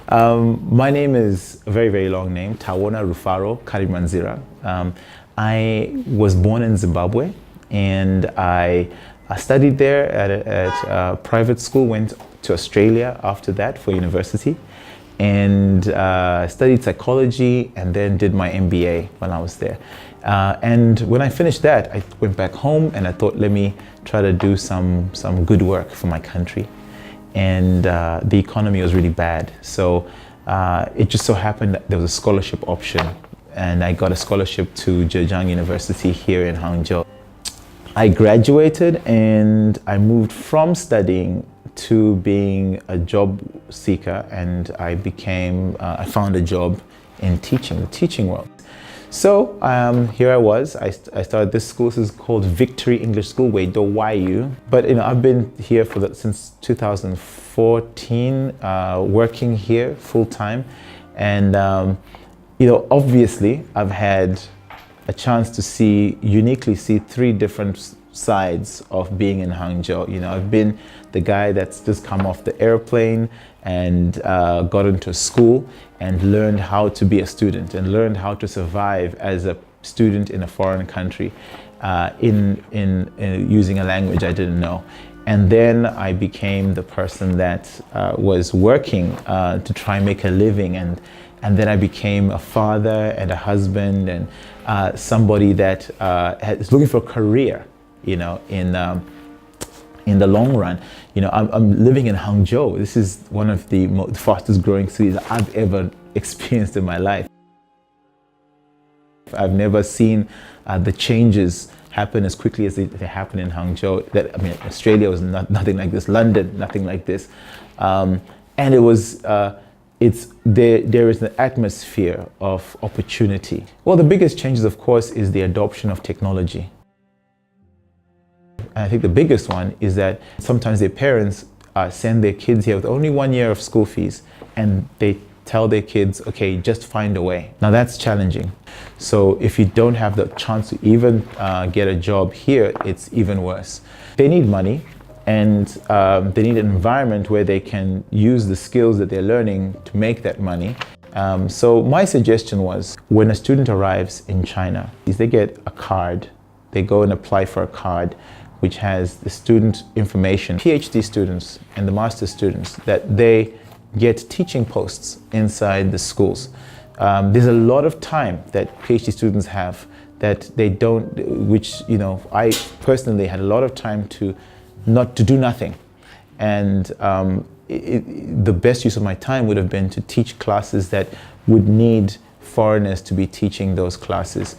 My name is a very, very long name, Taonarufaro Karimanzira. I was born in Zimbabwe, and I studied there at a private school, went to Australia after that for university, and studied psychology, and then did my MBA when I was there. And when I finished that, I went back home and I thought, let me try to do some good work for my country. And the economy was really bad. So it just so happened that there was a scholarship option, and I got a scholarship to Zhejiang University here in Hangzhou. I graduated and I moved from studying to being a job seeker, and I found a job in teaching, the teaching world. So here I was. I started this school. This is called Victory English School, YU. But I've been here since 2014, working here full time, and obviously I've had a chance to uniquely see three different sides of being in Hangzhou. I've been the guy that's just come off the airplane and got into school and learned how to be a student and learned how to survive as a student in a foreign country in using a language I didn't know. And then I became the person that was working to try and make a living, and then I became a father and a husband and somebody that is looking for a career, in the long run. I'm living in Hangzhou. This is one of the fastest growing cities I've ever experienced in my life. I've never seen the changes happen as quickly as they happen in Hangzhou. Australia was nothing like this. London, nothing like this. And it was, there is an atmosphere of opportunity. Well, the biggest changes, of course, is the adoption of technology. And I think the biggest one is that sometimes their parents send their kids here with only 1 year of school fees, and they tell their kids, okay, just find a way. Now that's challenging. So if you don't have the chance to even get a job here, it's even worse. They need money, and they need an environment where they can use the skills that they're learning to make that money. So my suggestion was, when a student arrives in China, is they get a card. They go and apply for a card which has the student information. PhD students and the master students, that they get teaching posts inside the schools. There's a lot of time that PhD students have that they don't, which I personally had a lot of time to do nothing. And the best use of my time would have been to teach classes that would need foreigners to be teaching those classes,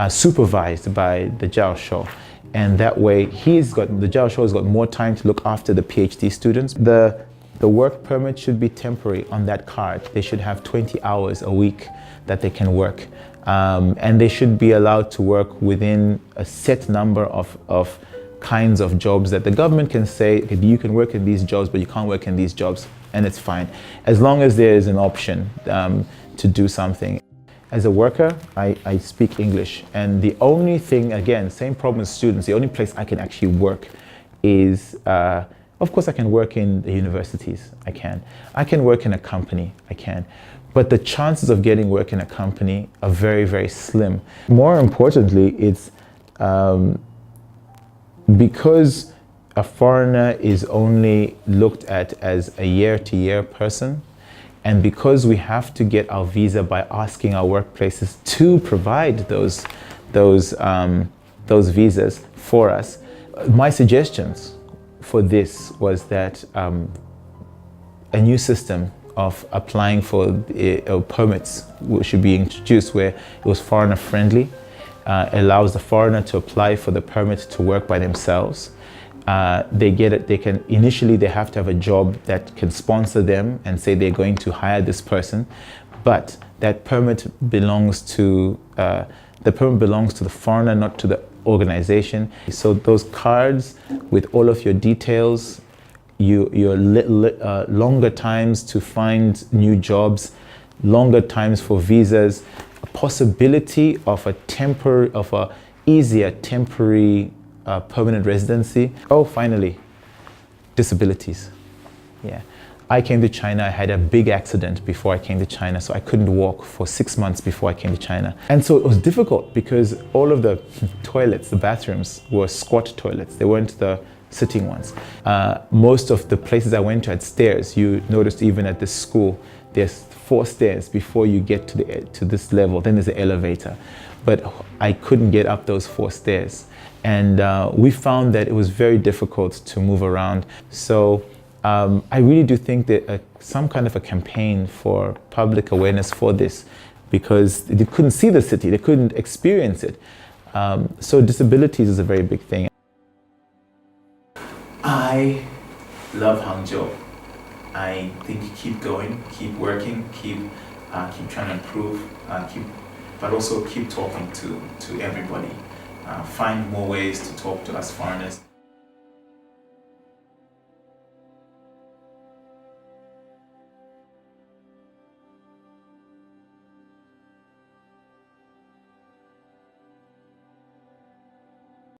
supervised by the Jiaoshou. And that way, the Jiaoshou has got more time to look after the PhD students. The work permit should be temporary on that card. They should have 20 hours a week that they can work. And they should be allowed to work within a set number of kinds of jobs that the government can say, okay, you can work in these jobs, but you can't work in these jobs, and it's fine. As long as there is an option to do something. As a worker, I speak English, and the only thing, again, same problem as students, the only place I can actually work is, of course I can work in the universities, I can work in a company, I can, but the chances of getting work in a company are very, very slim. More importantly, it's because a foreigner is only looked at as a year-to-year person, and because we have to get our visa by asking our workplaces to provide those visas for us, my suggestions for this was that a new system of applying for permits should be introduced, where it was foreigner friendly, allows the foreigner to apply for the permit to work by themselves. They get it. Initially they have to have a job that can sponsor them and say they're going to hire this person, but that permit belongs to the foreigner, not to the organization. So those cards with all of your details, your longer times to find new jobs, longer times for visas, a possibility of a easier temporary permanent residency. Oh, finally, disabilities. Yeah. I came to China, I had a big accident before I came to China, so I couldn't walk for 6 months before I came to China. And so it was difficult because all of the toilets, the bathrooms, were squat toilets. They weren't the sitting ones. Most of the places I went to had stairs. You noticed even at this school, there's 4 stairs before you get to this level. Then there's an elevator. But I couldn't get up those 4 stairs. And we found that it was very difficult to move around. So I really do think that some kind of a campaign for public awareness for this, because they couldn't see the city, they couldn't experience it. So disabilities is a very big thing. I love Hangzhou. I think keep going, keep working, keep trying to improve, but also keep talking to everybody. Find more ways to talk to us foreigners.